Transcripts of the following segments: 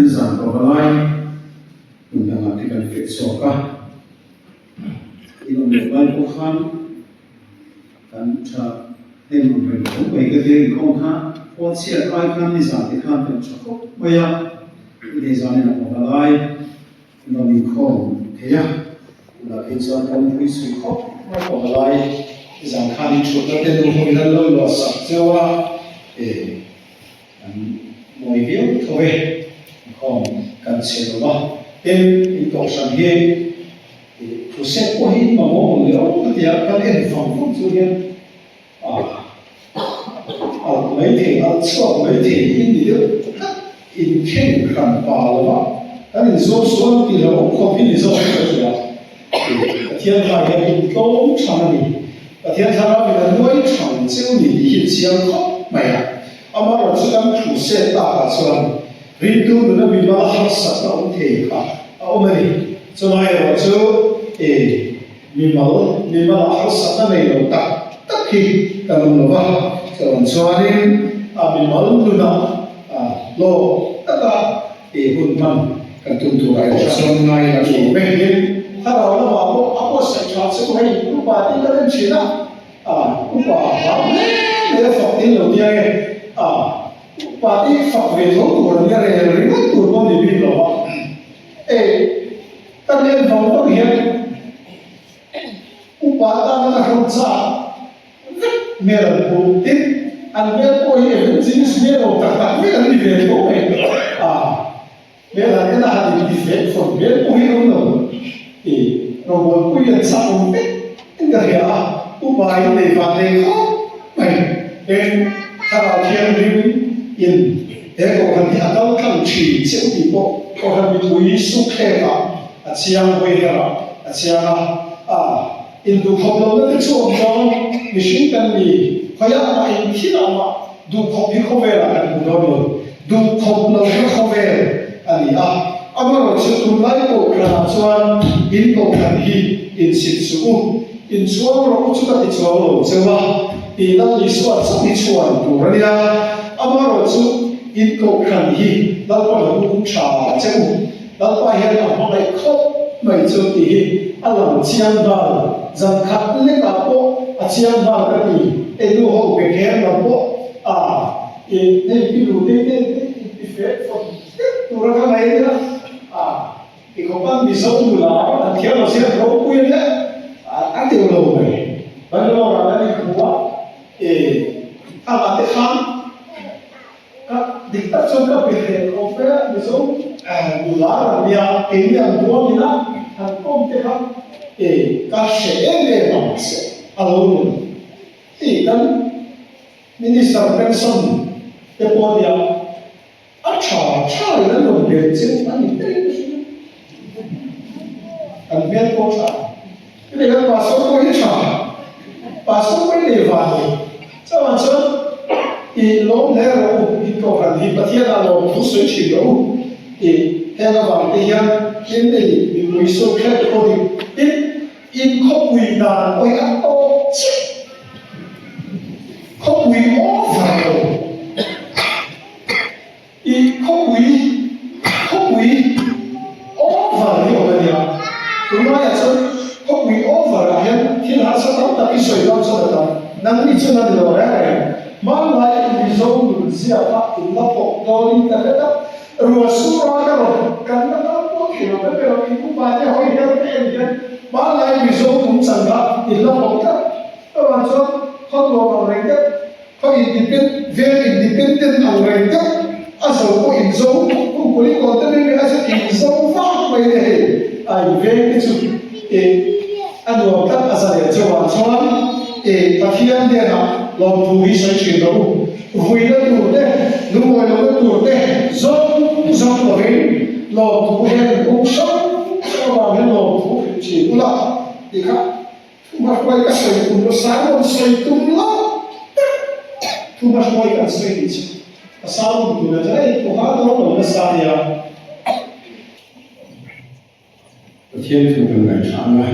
Giảm của Hà Lai mình đang làm cái cần phải sổ cả thì là một bài của khám cần cho nên mình cũng về cái gì không ha có sẽ ai khám đi giảm thì khám cần cho khóc bây giờ thì giờ này là của Hà Lai mà mình không thế à là cái giờ trong cái suy khóc mà của Hà Lai giảm khám chút đó tên đồng hồi là lâu là sắp cho để mọi việc thôi không cần sửa đó em tổ sản hiện chủ sẽ có hình mà mỗi người thì các em phòng phúc chủ hiện mấy thì cho mấy thì in thì được in khen khẩn bảo là các em số số thì là cũng không biết lý do gì cả thiên hạ hiện cũng chẳng gì thiên hạ bây giờ nuôi chẳng chịu gì hiện象khóc mày Amar Rasulullah chủ sẽ ta Rasulullah rindu nuna bima hasat na umthi ka omani so mai ro chu mima hasat na nei lo tak khi kalum lo ba so chuanin mima nuna lo taka hun man kan tum tu ai so nai la chu be hin hara la ba apo sa cha se ko hai ku pa ti ka ren china ku pa ha le fa tin lo dia và đi phật về thấu của người này là rất của con để đi lo ta nên phòng nó hiện upa ta nó không xa mẹ là phụ tiếp anh biết ôi em chính mẹ là tất mẹ là đi về thấu này mẹ là cái là đi về phòng mẹ ôi không đâu thì nó muốn quy định sao không biết cái này upa này và này khó mày em ta là thiên linh in thế có hành hiện đâu thằng chỉ chịu đi bộ có hành bị túi xúc khe cả chiang quay cả chiang in du khop lâu nó chuộng cho mình sinh cần gì phải là in khi nào mà du khop thì không về là anh cũng nói du khop lâu nó không về anh mà rồi sự tu lại của cả chuan in có hành hi in sinh xuống in chuan rồi chúng ta đi chuan rồi chứ mà in là đi chuan sắp đi chuan tu rồi nha Amaro chu in ko khan hi dal pa lu cha cheu dal pa hian a mai khop mai chu ti hi alam chiang ba zan khat le ka po a chiang ba ka ti enu ho be khem la po ne pi lu te fe fo tu ra ka mai la ki ko pan bi so tu la a thia lo sia ro pu ye a ti lo mai ba lo ra ni ku wa ma te kham địch tập trung các việc để có phép ví dụ đủ lá là nhà cái nhà mua như đó thành công thế không để các sẽ về bằng sẽ alone thì cần minister pension để bỏ đi trả lại nó đồng tiền chứ anh nhìn thấy anh biết có trả cái này là bà số có trả bà số có để vào cho bạn chứ thì lỗ lẽ rồi thì có hành thì bắt hiện là lỗ thu suy chỉ lỗ thì theo các bạn thì hiện hiện nay mình mới số khác thôi thì in không quỳ đàn ôi ăn to không quỳ ó vào in không quỳ ó vào đi ở đây à đúng nói là sao không quỳ ó vào là hiện thiên hạ sao tao tập cái sợi lông sao được năng đi chưa năng được đấy mang lại cái dấu được gì à in là bộ đó đi ta đó rồi số ra rồi cần nó có kiểu cái điều này cũng phải theo hơi theo cái em vậy mang lại cái dấu cũng chẳng cả in là bộ đó các bạn cho không lo bằng cái có independent bằng cái asal có in dấu cũng có lý còn tới đây là sẽ in dấu phát về này về cái chút anh nói các asal để cho bạn cho phát hiện được là lòng thù vi sanh chuyển đâu vui là tuổi đấy lúc ngồi là tuổi đấy dòng của mình lòng thù hen cũng sống cho vào cái lòng thù chỉ cũng là thì khác mà quay cái sợi cũng nó sáng còn sợi tung lắm thu mà quay cái sợi thì chỉ sao cũng được đấy của họ đó là nó sao vậy thiên thu được ngày tháng này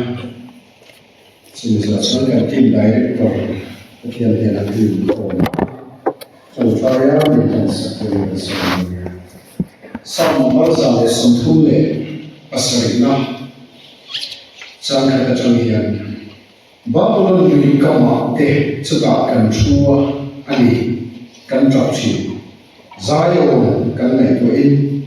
chỉ là cho cái tim đại đấy rồi thiên thiên là thiên của trong phái mình cần sự Sam Barzal Samthule Asarina Sangha Changian Babylon Lui Kama Te Chuta Kan Chua Ani Kan Trapchi Zion Kan Lai To In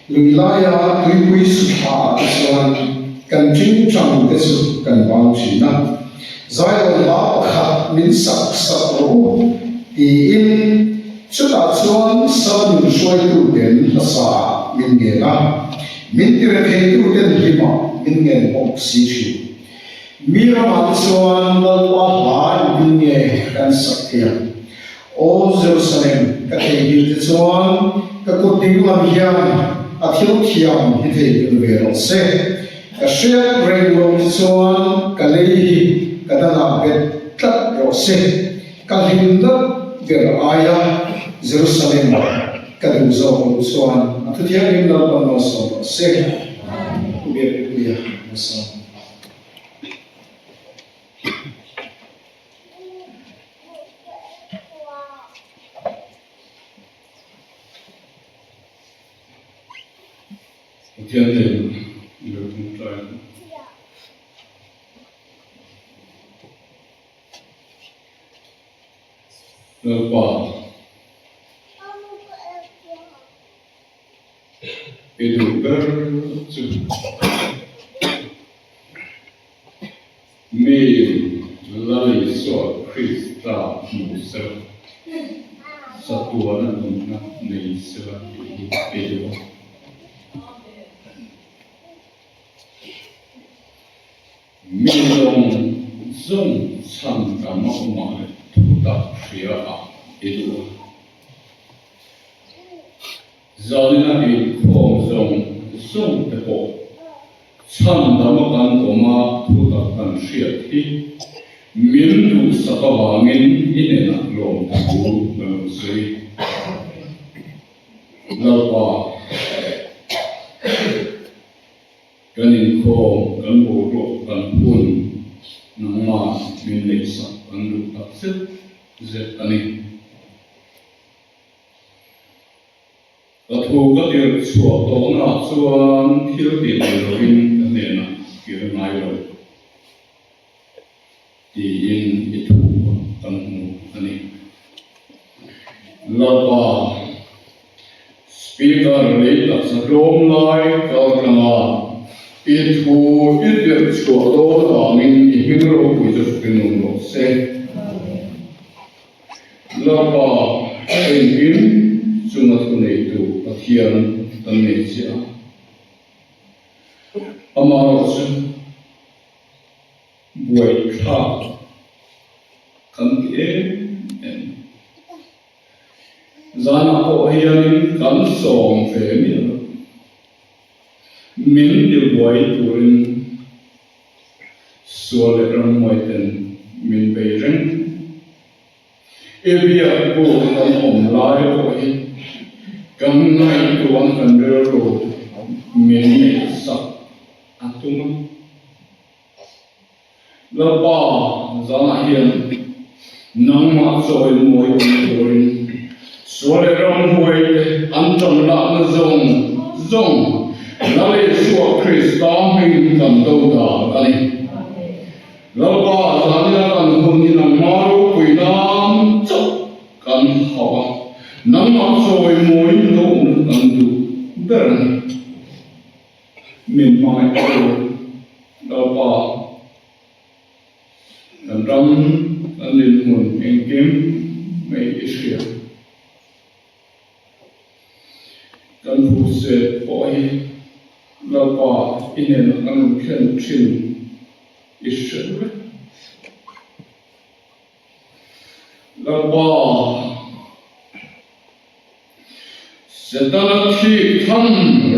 Lui Laya Tui Pui Sukha Aswan Kan Ching Chang Desu Kan Bang China Zion La Pakha Min Sak Sak Ro Ti In Chuta Chuan Sam Yu Shuai Tu Den Hasa Min Nge La Min Tire Thei Tu Den Lima Min Nge Bok Si Shu Mira Ma Chuan Lalwa Ha Min Nge Kan Sak Thia O Jerusalem Ka Thei Bil Chuan Ka Kut Ding Lam Hian A Thiu Thiam Hi Thei Bil Ve Lo Se Ka Shriat Reng Lo Chuan Ka Lei Hi Ka Dana Bet Tlat Lo Se Ka Lim Dak Ver Aya Jerusalem kadang zo suan atau dia ingin dalam masa seh biar dia masa dia lepas itu berarti melalui suatu Krista Musa satuan dengan Malaysia itu milong zong sangka mau tak siapa itu Zalina di Zong Tepo Chan Damakan Koma Tutakan Syiati Mindu Sakawangin Inena Long Tabu Memusri Lalpa Kanin Kong Kan Boro Kan Pun Nama Min Leksa Kan Lutak Set Zet Ani Aku ketir suatu nasuan hilti dirawin kenena kirnayo diin itu kamu ani lapa speaker letak sebelum lai kau kenal itu suatu angin ihiro itu penunggu se lapa ingin Sungat kunai itu akian Indonesia. Amarosan buat kah kantin zana ko hian kan song femia min de buat turin suale ramoiten min beireng ebia ko kan omlai ko Kami tuan kandero meni sak atuma lapa zanahian nang maksoi moi orin sore ram hoi antam la zong nale suwa Krista min kan doda kali lapa zania kan huni nang maru kuinam chok kan hawa Nang maksoi moi no nandu beran min mai ko lapa ram anin mun engkem mai isya kan huse poi lapa inen an khen chin isya lapa Setana thi tham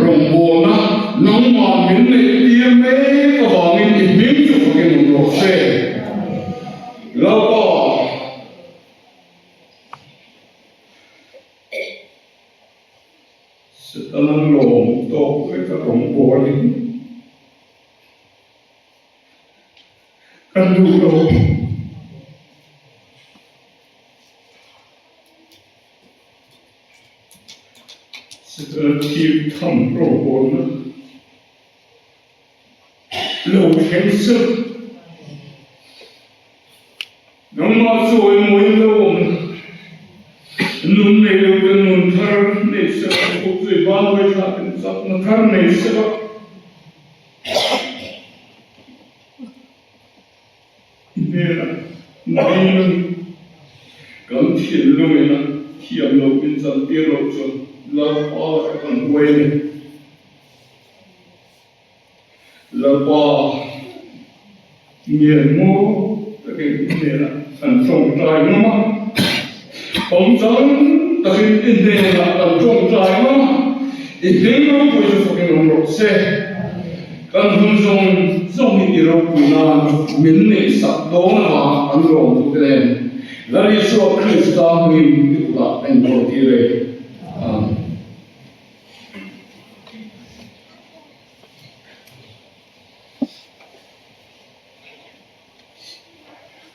rong bona nong ma min le tia me ka wangin i min chu ke nong ro se lapa setana long to ke ka rong bona kan du ro Keep thumb pro low cancer. No more so in window. Nun ne lo nun thar ne se ko se ban we tha in sap na thar ne se ba. Nera nain kan thil lo me na thiam lo in san ti ro so la pa kan we ne la pa nghiền mua cái này là sản phẩm trái nó ông dẫn ta khi in đây là sản phẩm trái nó in đây nó cũng sẽ phải nông nghiệp xe cần hướng dùng đi đâu cũng là mình này sắp đó là anh làm được cái này là lý do Christa mình cũng là anh làm thế này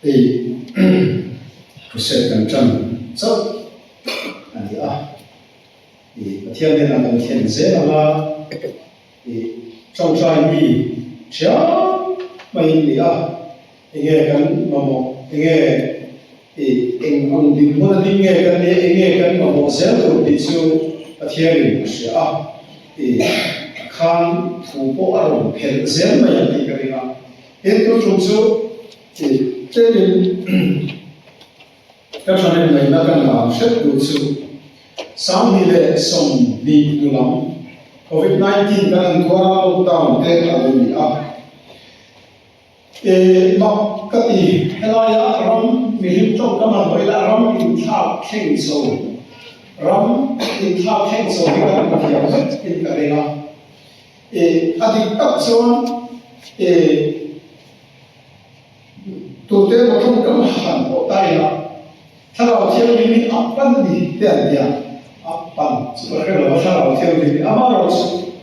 thì sẽ cần trần rất anh đi thì thiên nhiên là một thiên dễ là thì trong trai mi chéo mày đi thì nghe cần mà một nghe thì anh ông đi mua đi nghe cần mà một sẽ được đi siêu thiên nhiên sẽ thì khang phụ bộ ở một thiên dễ mà đi cái này hiện tôi trong số thì cho nên các cho nên mình đã cần làm rất đủ sự sáng đi lệ sống đi đủ lắm COVID-19 cần qua lockdown tên là gì mà cái gì hay là ram mình trong cái mà gọi là ram in thao khen sâu ram in thao khen sâu thì các bạn hiểu rất in cái này là anh đi tập xuống tụi tôi mà không cầm hẳn bộ tay làถ้าเราเที่ยวนี้อัปปันดีเดียร์เดียอัปปันสุดท้ายเราถ้าเราเที่ยวนี้อามาเรา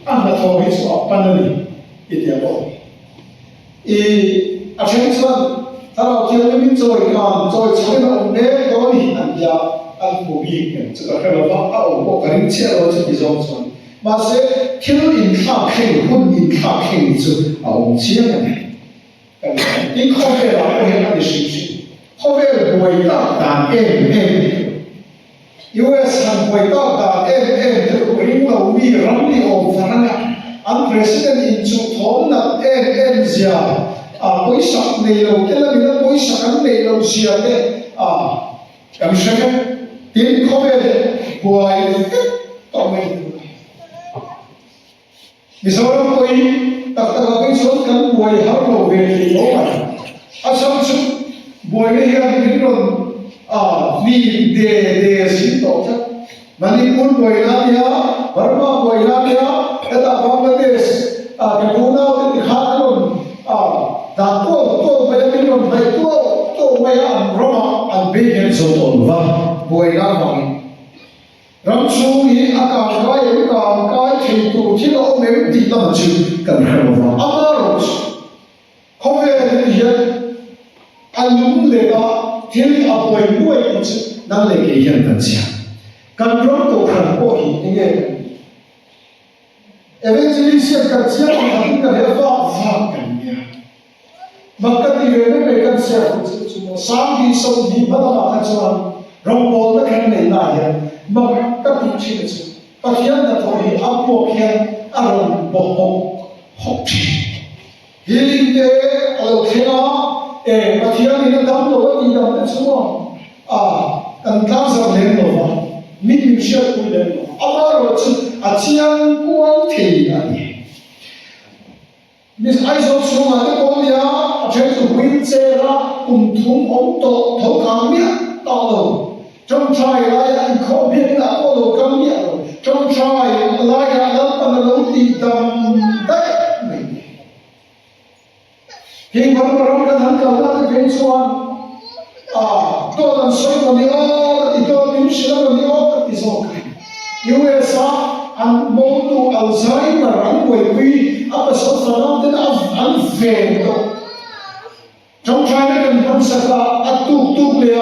อันนั้นทวีสุอัปปันดีเดียร์บอกอาเช่นส่วนถ้าเราเที่ยวนี้จอยกันจอยช่วยเราเด็กตัวนี้อันเดียอันบุบีกันสุดท้ายเราเอาบอกกันเชื่อเราจะมีส่วนมาเสียเที่ยวอินข้าวเข่งหุ่นอินข้าวเข่งสุดเอาเชื่อกัน因后面来我们的信息，后面回到答 US 回到答 bring 到 we run the overhang and president into 同那 下啊，为啥内容？跟那边的为啥跟内容下的啊？咁什么？点后面回到没？你说回？特特個佢想緊為考路嘅結果係，想出為呢樣辯論年地先到啫，曼尼本為哪啲啊，巴馬為哪啲啊，一笪邦加迪斯嘅古鬧嘅考論但多為辯論係多為羅馬安比嘅做動畫為哪方？讓注意阿講解講解程度ที่เราไม่ติดตาม住กัน係嘛？阿媽老師，後面啲人อันนู้นเลยก็ที่เราไปด้วยกันนั่นเลยเกี่ยงกันเสียการร้องตัวขันโอ้ยยังไงevangelismกันเสียทำกันให้ฟ้ากันเนี่ยมันก็ที่เรื่องไม่กันเสียสามดีสองดีบ้านเรากันส่วนเราบอกแล้วแค่ไหนได้มันก็ติดเชื้อปัจจัยนั้นตัวนี้อัปโปเพียงอารมณ์บอกหกฮิลิงเดอเราเท่าปัจจัยนี้ทำตัวที่ทำได้ชั่วกันทำสังเกตหรอมีเชื่อคุยเลยอามาเราจะอาเชียงกวางเทียนมีไอ้ส่วนส่วนอะไรก็มีอาเช่นวินเซราคุมทุ่มองโตทองคำเนี่ยต่อเลยจงใช้อะไรอันเขาเพียงแต่โอ้โหคำเนี่ยจงใช้อะไรอันนั้นเราติดตามได้ไหมเพียงวันเรากันทั้งกันแล้วก็เป็นส่วนตัวนั้นสวยกว่านี้อีกตัวนี้สวยกว่านี้ก็ที่สองUSA อันโมดูอัลไซเมอร์อันป่วยวีอัปสดนั้นเป็นอันเฟรนด์จงใช้ในการทำสักอันตุกเลย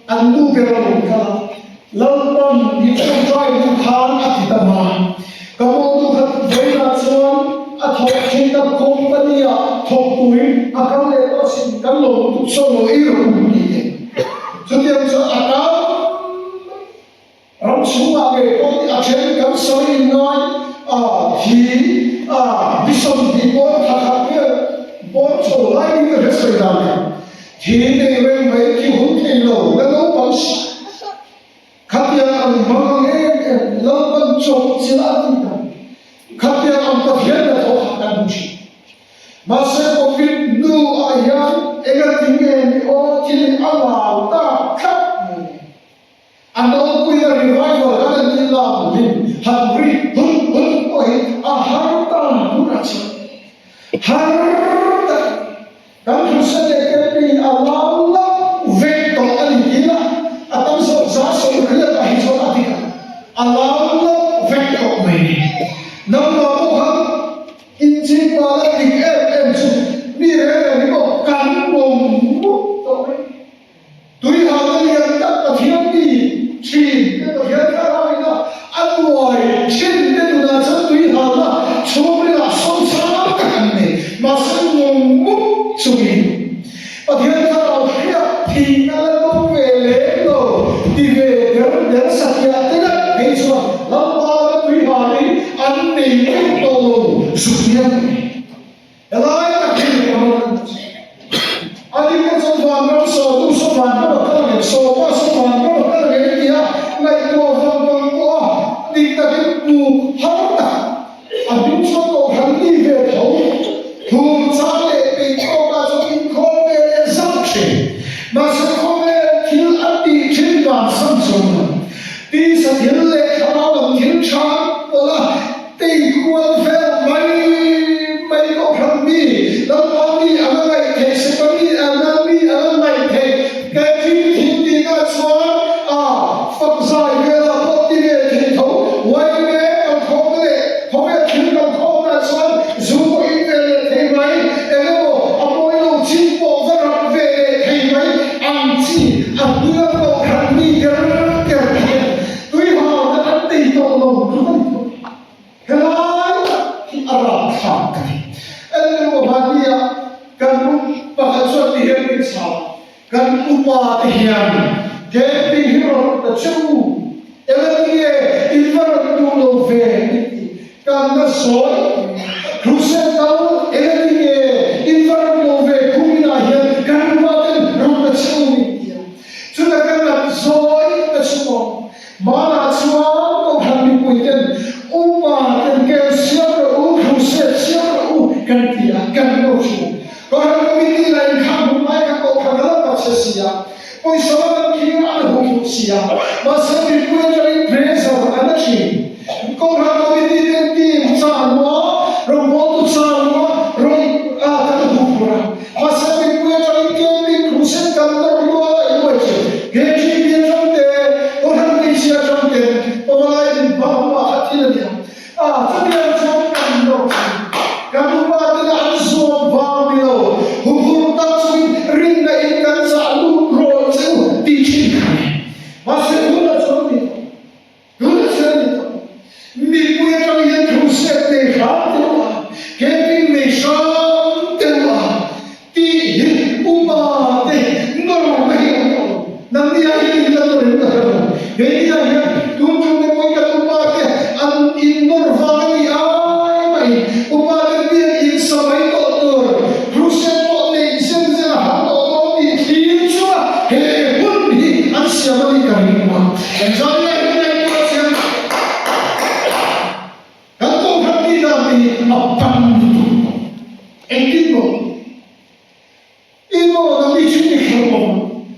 อันดูเกล้าลุก lalpan di trong trai du khan atitama kamu tu khat veina chuan a thok thina company a thok tuin akang le to sin kan lo tu so lo i ro ni chutiam cho ata ram chunga ge ko ti a chen kan soi noi a thi a bison di ko tha kha pe bo cho lai ni ke sai da thi ne ve mai ki hun thi lo na lo pang Kapia ang mga laban chok sila kita. Kapia ang pagyan na to hakabushi. Masa COVID nu ayan egatingin o tili alaw ta kap mo. Ano ko yung revival kanan nila lin hagri hun ohi aharta hunatsa. Harta kan sa dekepi alaw la vekto aligila atau sesuatu kerja tak hijau atika. Allah vektor ini. Nama Tuhan inci pada di tu ni ni kau kan bomu tahu. Tui hal yang tak terhiang di chin, terhiang kalau ina anuai chin itu nasa tui hal cuma lah sonsang kan ni masih bomu sugi. Terhiang kalau dia tinggal tu vele lo di vele dan sahaja tidak bisa lambat tui hari ane itu sugian. Elai tak kini kamu. Adik kan sopan so tu sopan kalau sopan kalau dia naik tua di tak itu harta. Adik so hari dia tahu tu cale peko kaso inkome zakhe. Masa kome til ati tilban samsung. Di satil le kalau til chan olah ti kual fel mai ko kami. Lampami amangai te sepami anami amangai te kaki hindi na swa fakzai vela poti le thito wai me ang home thilkan khona swa zumo invele te mai elo apoy lo chimpo varam vele te mai angchi abuya ko kami ger tui ha na ati to lo helai arab khan elo badia kan pakasot di hen sa kan upa tiyan ke hiro ta chu elie ilvar tu lo ve kan na soy rusen tau elie ilvar lo ve kumina hen kan waten ro ta chu ni chu ta kan na soy ta chu mana chua ko han ni puiten upa kan ke siap u rusen siap u kan tia kan no chu Orang komiti lain kamu mereka kau kagak baca siap, kau seorang kiri ada hukum siap, masa itu jadi pressure ada sih. Kau orang komiti nanti sama, robot sama, ada hukum. Masa itu jadi kiri krusen kantor dua itu, gaji dia jante, orang Malaysia jante, pemain bawa hati dia. Tapi yang jangan dok, kamu pada langsung bawa hukum taswin rinda ikan selalu roju dicintai. Masih guna seperti itu. Minggu yang kalian khusus dekat telah, keping mesan telah, tihin umat normal. Nanti hari kita terima. Jadi yang tujuh mereka umat an inorval ay umat dia insamai kotor. Khusus siapa ni kami rumah? Dan saya ini yang kalau kami kami apa itu? Itu kami cuma kamu.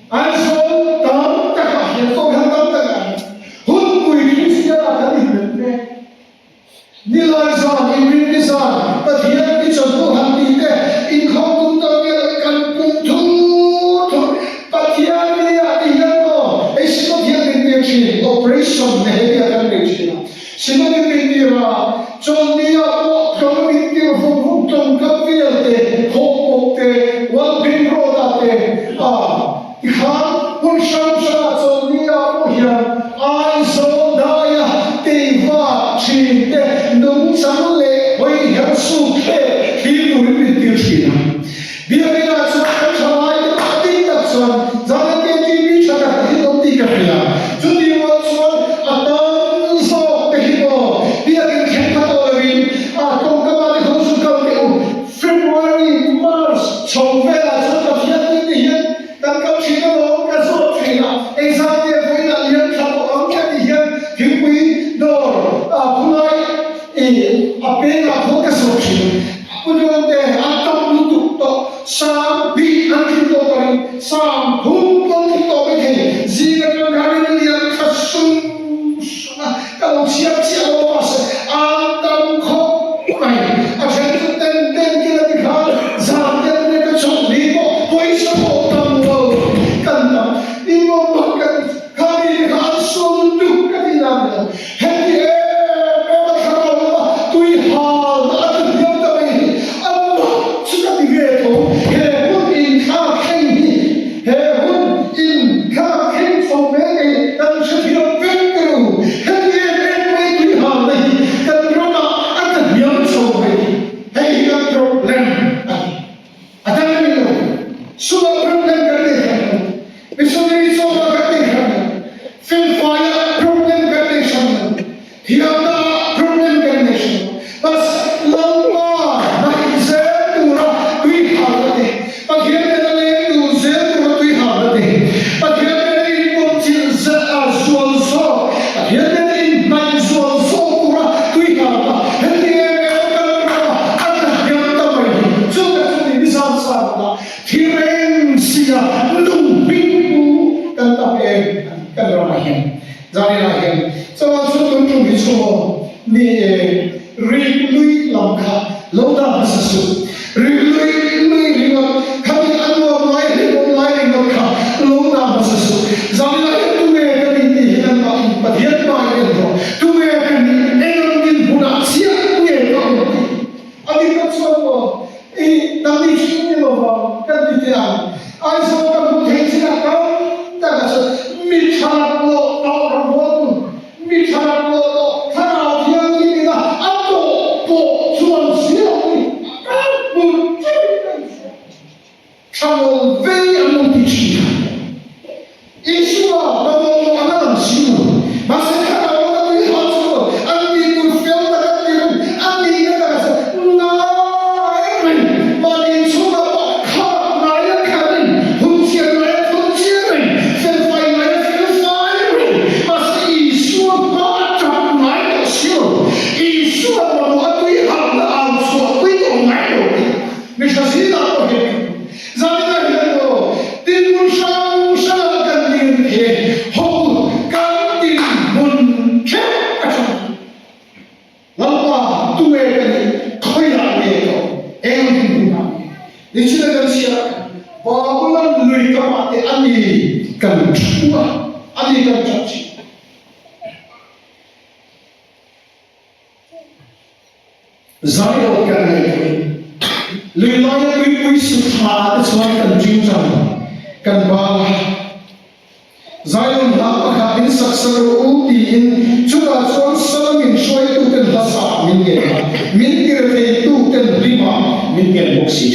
Asal tahu tak ada kau hendak tak ada. Hukum Kristian akan dibentuk. Nilai zat, iblis zat, bagian di contoh hati deh. Inkau tuntut kan tuntut. Bagian dia operation nehia kan dechina sinone mindira chondia ko community of tom kapiate hopote wal bin rodate ikhan pun shamsha chondia ko hian chỉ để đúng sáng lệ với hiểu su kê khi người bị tiêu chỉ nào bây giờ là chúng ta cho ai để bắt tin tập xuân giờ này cái gì bị cho ta cái công ty cái gì à chúng đi vào xuân à tao so cái gì đó bây giờ cái khen phát đồ là công các bạn không dùng công cái February March trong về là chúng ta hiện đi hiện đang cấp chỉ có đó cái số chỉ là exam để với là hiện trong ông cái gì hiện thì quý đồ hôm nay bên là không cái số chỉ bây giờ để trong lúc đó sang bị ăn thịt đồ này sang hung con thịt đồ cái gì gì cái cái này phát sinh cái chiếc chiếc đó ăn tâm không này à sẽ tên kia là cái khác giảm tên này cái chọn đi bộ với số bộ tâm đồ cần đó đi bộ một cái cái gì khác xuống được cái gì làm được hết đi Zion kan Lilaya kui sutha it's one kan jinjam kan ba Zion la ka bin saksar uti in chuda chon salamin shoi tu kan hasa min ke re tu kan rima min ke boksi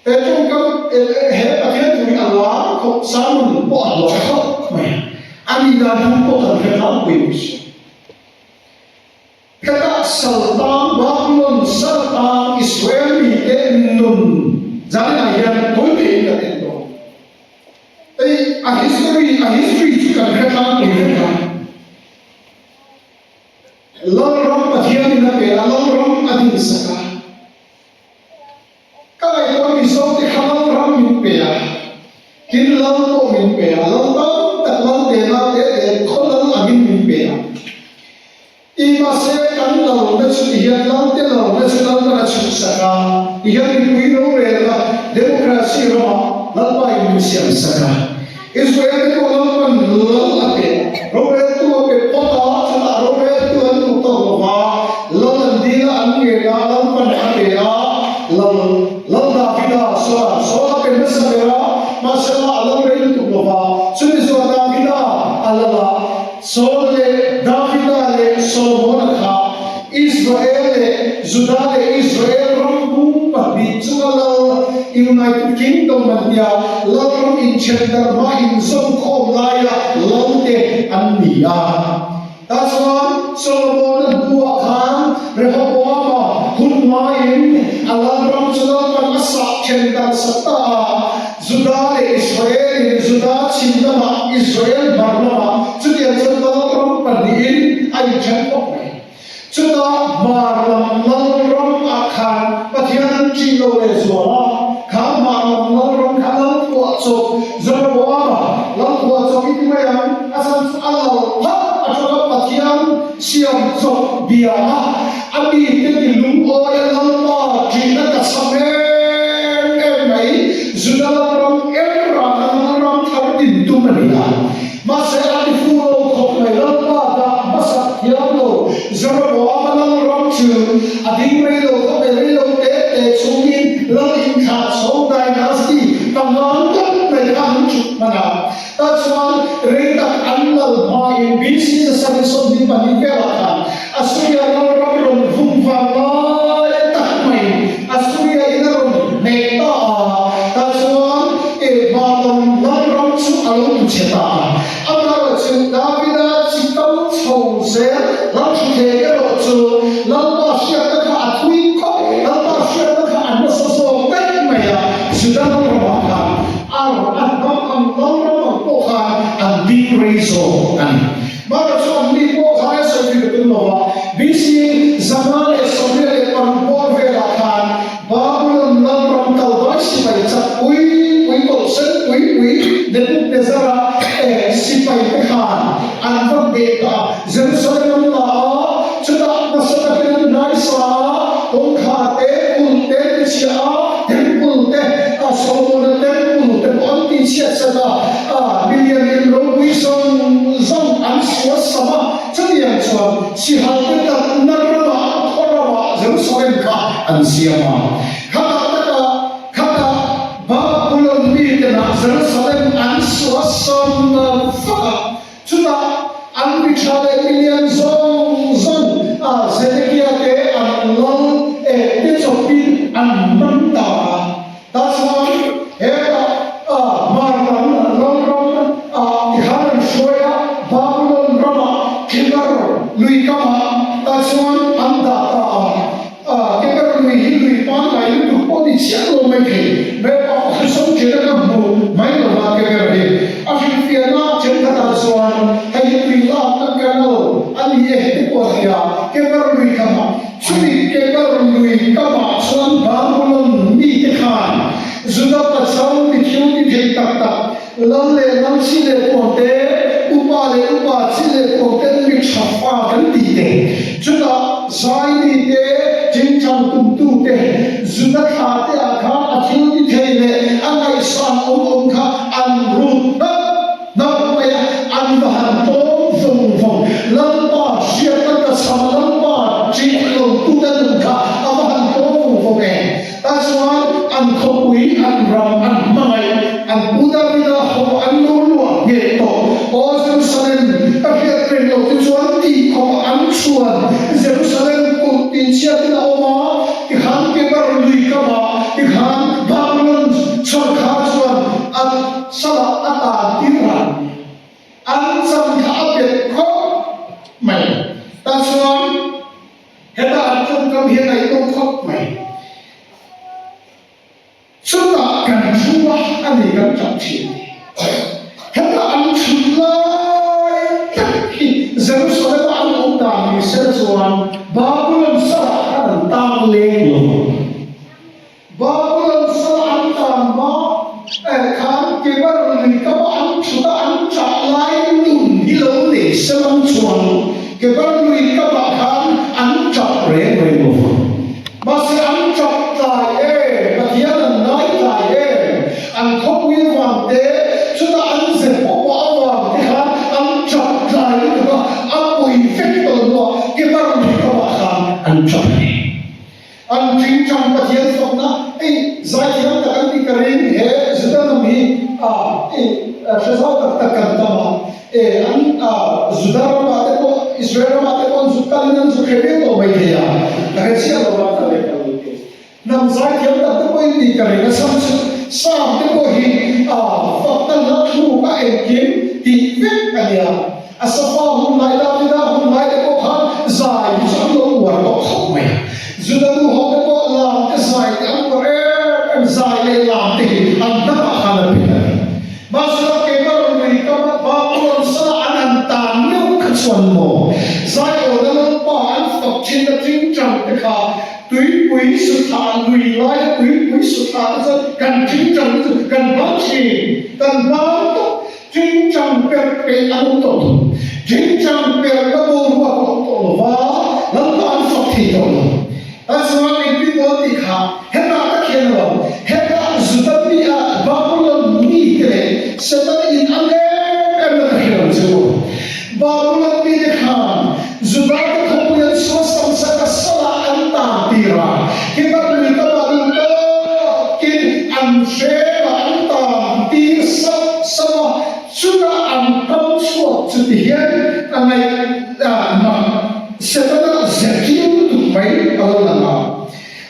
e chung kam he pathian tu Allah ko samun po Allah ko mai ani da tu ko kan ka kui kata Sultan Babylon Sultan Israel ni nun jangan yang toy be kata itu a history juga kata itu lorong patian ni nabe lorong adin saka kalau itu bisa dikhalau ram min pe kin lorong min pe lorong tak lorong dena de kolal adin min pe imase kan lo na hian lang te lo na chal na chu saka hian pui no re la democracy ro la pai mi siam saka Israel ko lo man lo ate ro re tu pe pota chala ro re tu an tu to wa lo an dila an nge la lo pan ate ya lo da vida so pe mesera masala lo re tu wa so da vida ala so le da vida le so Solomon kha Israel Judah Israel rambu pahbi chungal United Kingdom mania lam in chandar ma in zong khom laya lamte annia. That's why Solomon bua khan Rehoboam hunmain alam chungal asa chandar sata Judah Israel Judah chindama Israel barnama chudian chundal pahbi ai chandok Chuta marlam lalram akhan pathian chilo ezwala kha marlam lalram khalam tuacho zarwama lam tuacho itmayam asan alal ha achola pathian siam chok biama abi tilum oya lamma jina kasamen emai zudalam emra lam thabin tumania mase adi fulo khopmai lamma da masak yalo Jeroboam lam chu ading relo ko relo te chungin lam in kha so dynasty tamang tak mai kan chu mana that's why renda annal ma in BC the seven so din pani vela Assyria lam vum va ma tak mai Assyria inarom meta that's why e balam lam chu alum cheta amara chu davida chikam chong se lam chu te ro chu lam ba sia ta kha athui ko lam ba sia ta kha an so so kai mai ya sudan ro ba kha ar an dam am lam ro ko kha an bi rezo an mara chu an bi ko kha so fi tu no ba bisi zaman e sobre le pan por ve la khan babul lam ram kal ba si bai cha ui ko sen ui de tu zara si pai pe khan an va be ta Jerusalem ta chuta nasata kin naisa ong khate kulte chia temple te Solomon temple te on ti chia sada million ro song zong an swa sama chadian chwa si hal te ta narama khorama Jerusalem ka an siama khata babulon mi te na Jerusalem an swa sama fa chuta an bichale million zong Zedekiah ke an long te chopin an manta that's why marman long tiharan shoya babylon rama kibar lui kama that's why anda kibar lui pan lai lu ko di chialo me ke me pa khosong jera ka mu mai lo ba ke re afin fiana chenda ta swan hay lui la ta kana ali e ko ya kibar lui kama chuli kibar lui kama swan babylon mi te khan zuda pa saung ni khiu ni thei tak tak lam le lam chi le ponte upa chi le ponte mi chapa kan ti te zuda sai ni te jin chang tum tu te zuda kha te a kha a khiu ni thei le angai san om kha an ru na pa ya an ba han to phong lam pa sia ta ka sam lam pa chi lo tu ta kha a ba han to phong that's why an khopui an ram an mai an buda vida ho an lo lo ye to o Jerusalem a ke tre lo tu chuan ti ko an chuan Jerusalem ku tin sia ti na oma ti han ke bar lui ka ma ti han Babylon chon kha chuan an sala ata ti ran an sam kha pe ko mai that's why heta an chon kam he nai to khop mai Chuta kan chua ani kan chap chi heta an chulai ki Jerusalem an om ta ni ser chuan Babylon sa an tang le lo Babylon sa an tang ma khan ke bar ni ka an chuta an cha lai nun hi lo le sam chuan ke bar ni ka ba khan an cha re lo ma se an cha tai pathian an khop wi wang te chuta an ze po wa wang te kha an chap lai ko a pui fek to lo ke bar ni ko wa kha an chap an jing chang pathian so na zai hian ta kan ti karin he zida nam hi shazau tak tak kan ta ma an zudar ba te ko Israel mate kon su kalinan su khebe to mai theya ta sia lo ba ta le ka lu ke nam sai thiam ta ko ni ka re na sam te ko hi fa ta na thu ka en kim ti vek ka ya asafa hun lai da vida hun lai ko kha zai sam lo wa ko khop mai zuda nu ho ko la ka zai am ko an zai le la te an na ka khala pe masuk ke ko ni ka ba ko sa an ta nu ka chuan mo zai o na pa an fa chin na ting chang te kha tui quý sự thà người lai tui quý sự thà cho cần chính trọng cần bác sĩ cần báo tốt chính trọng về an toàn chính trọng về các bộ hoa tổ và lắm an phật thì tổ ta sẽ nói đến cái đó thì khá hết là các hiện rồi hết là sự tất bị bao lần nghĩ cái sẽ là in anh em là các hiện rồi bao lần bị khá dù đã có không nhận số sống sẽ có sala an ta tira kita beli tempat itu kin anse an ta ti sama sudah antam suat setihan anai ma setelah zakiu tu baik kalau nama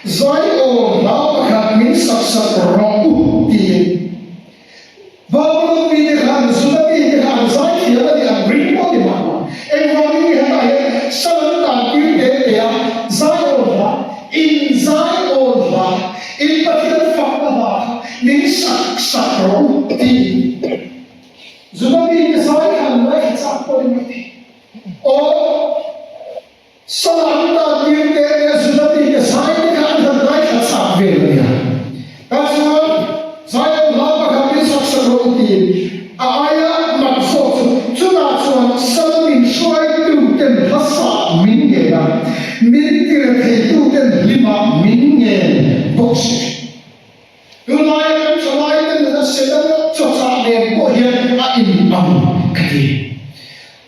zai o la kami saksa rohu ti baru ni kan sudah ni kan zai dia dia beri mo di mana everybody ni hai salam ta ti de ya zai o la in zai o la in pathian fakta la ni saksa rohu ti sudah ni zai kan mai sak ko ni ti o salam ta ti de ya sudah ni zai kan mai sak ve ni Kasih saya lama kami saksa roti. Ayah maksud sudah selamin suai tu dan hasa minyak, minyak itu dan 5 minyak box. Selain dan sedang coba membuat aim kaki.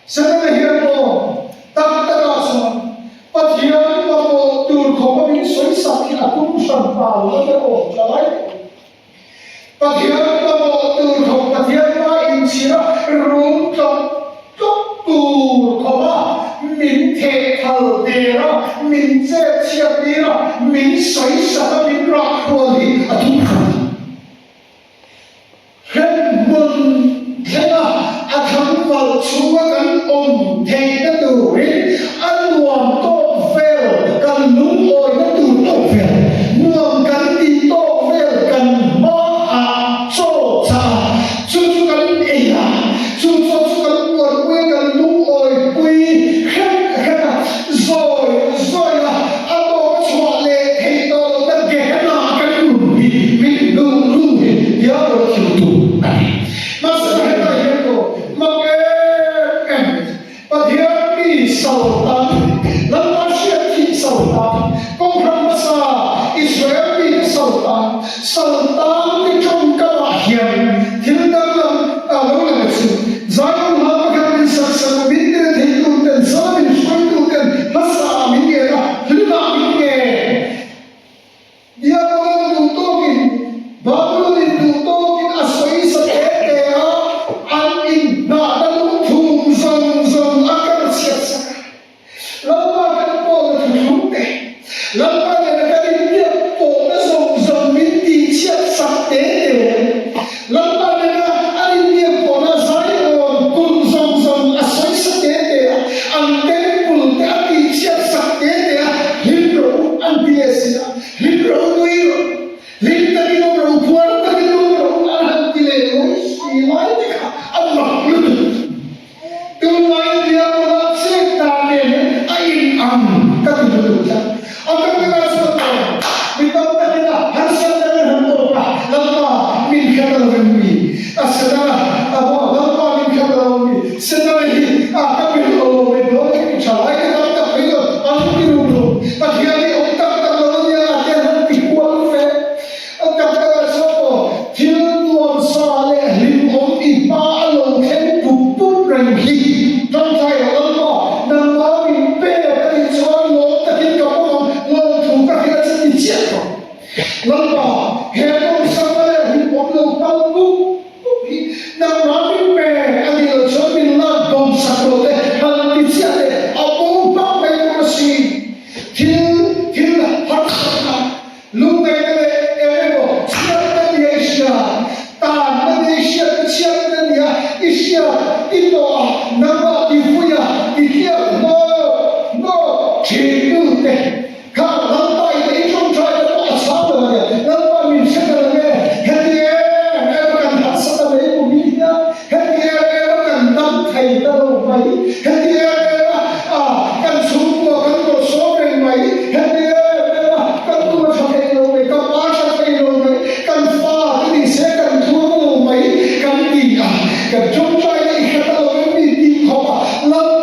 Sedang hidup tak terasa. Patian bawa tur kau min soi sakit aku sampai lalu jalan. Patian bawa tur kau patian ba insira rum tur kau min te kal dera min je siap dera min soi sakit min rak kuali atu kan. Hemun kena akan val suakan te keduri anuam to kan nung oi na tu to vel nuam kan ti to vel kan ma a cho cha chu kan e ya chu kan por we kan nung oi pui kha zoi la a to chwa le he to na ge na kan nu mi nu ya ro chu tu ma sa ha ya ko ma ke pa dia mi sau ta Sultan, Kongrang Besar Israel di Sultan, Sultan di Kawahyan, tindakan lalu Zion lakukan saksama binti hidup dan samin suatu dan masa minyak 5 minyak. Dia mengutukin, baru ditutukin asoi seperti angin nak dalam zong akan siap-siap. Lalu Lampa na dia po na zong minti siya sa tete. Lampa na alin dia po na Zion kung zong asoy sa tete. Ang temple na ati siya sa tete. Libro ang biya Libro nuiro. Linta ginobro. Puerta ginobro. Ang tileno. Silay di ka. Ang maklud. Tulay dia po na siya tanin. Ayin ang katulog. Ang chỉ tu thế khá lắm bài để trong trai đã bỏ sao rồi lắm bài mình sẽ là nghe hết đi em cần thật sự là lấy của mình nhá hết đi em cần tâm thầy ta đâu vậy hết đi em cần xuống của cần của số về mày hết đi em cần của cho thầy đâu vậy cần quá cho thầy đâu vậy cần pha cái gì sẽ cần thua đâu mày cần gì cần trong trai này hết đâu cái gì đi khó lắm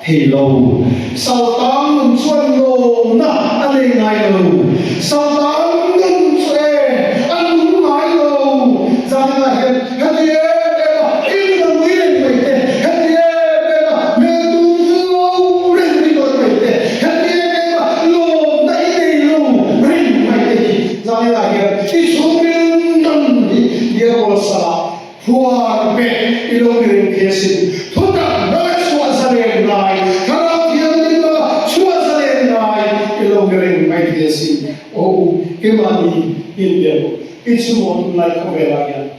thì lâu sau tám năm xuân lô na anh ấy ngày lâu sau tám năm xuân anh cũng ngày lâu ra là hết hết đi em in là mấy lần vậy thế hết đi em mẹ tu vô lên đi rồi vậy thế hết đi em lô đấy đi lô lên vậy thế ra là hết cái số tiền năm đi dia bosa hoa mẹ đi lô tiền kia xin thôi cả nói xóa ra lên lại kembali India itu mulai keberadaan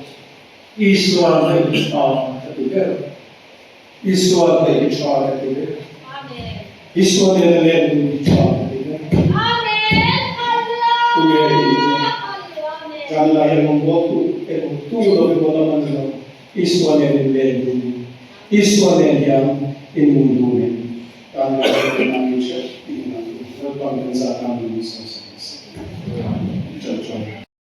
Islam dan Islam ketiga Islam dan Islam ketiga Islam dan Islam ketiga Karena yang membuat itu lebih bola Islam yang yang imun karena Indonesia pagkain sa Panginoon Jesus.